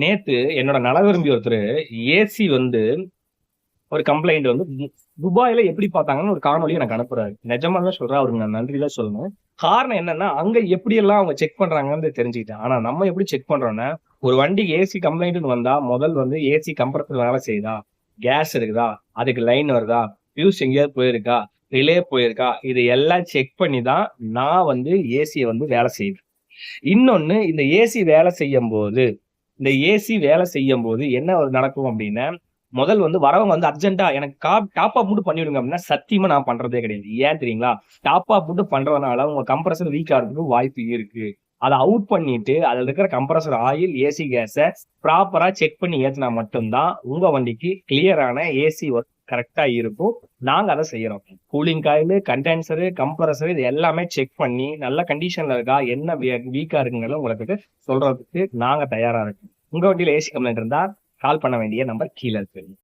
நேத்து என்னோட நல விரும்பி ஒருத்தர் ஏசி வந்து ஒரு கம்ப்ளைண்ட் வந்து துபாயில எப்படி பார்த்தாங்கன்னு ஒரு காணொலி எனக்கு அனுப்புறாரு. நிஜமா தான் சொல்றேன். அவருக்கு நான் நன்றி தான் சொல்லணும். காரணம் என்னன்னா, அங்க எப்படியெல்லாம் அவங்க செக் பண்றாங்கன்னு தெரிஞ்சுக்கிட்டேன். ஆனா நம்ம எப்படி செக் பண்றோம்னா, ஒரு வண்டிக்கு ஏசி கம்ப்ளைண்ட்னு வந்தா முதல் வந்து ஏசி கம்ப்ரஸர் வேலை செய்யுதா, கேஸ் இருக்குதா, அதுக்கு லைன் வருதா, ஃபியூஸ் எங்கேயாவது போயிருக்கா, ரிலே போயிருக்கா, இது எல்லாம் செக் பண்ணி தான் நான் வந்து ஏசியை வந்து வேலை செய்வேன். இன்னொன்னு, இந்த ஏசி வேலை செய்யும்போது வேலை செய்யும்போது என்ன நடக்கும் அப்படின்னா, முதல் வந்து வரவங்க வந்து அர்ஜென்ட்டா எனக்கு டாப் அப் மட்டும் பண்ணிவிடுங்க அப்படின்னா, சத்தியமா நான் பண்றதே கிடையாது. ஏன் தெரியுங்களா? டாப் அப் மட்டும் பண்றதுனால உங்க கம்ப்ரசர் வீக் ஆகுறதுக்கு வாய்ப்பு இருக்கு. அத அவுட் பண்ணிட்டு, அதுல இருக்கிற கம்ப்ரசர் ஆயில், ஏசி கேஸ ப்ராப்பரா செக் பண்ணி ஏத்துனா மட்டும் தான் உங்க வண்டிக்கு கிளியரான ஏசி ஒர்க் கரெக்ட்டா இருக்கும். நாங்க அத செய்யறோம். கூலிங் காயிலு, கண்டென்சரு, கம்ப்ரசர் இது எல்லாமே செக் பண்ணி நல்ல கண்டிஷன்ல இருக்கா, என்ன வீக்கா இருக்குங்கிறத உங்களுக்கு சொல்றதுக்கு நாங்க தயாரா இருக்கோம். உங்க வண்டியில ஏசி கம்ப்ளைண்ட் இருந்தா கால் பண்ண வேண்டிய நம்பர் கீழ இருக்கு.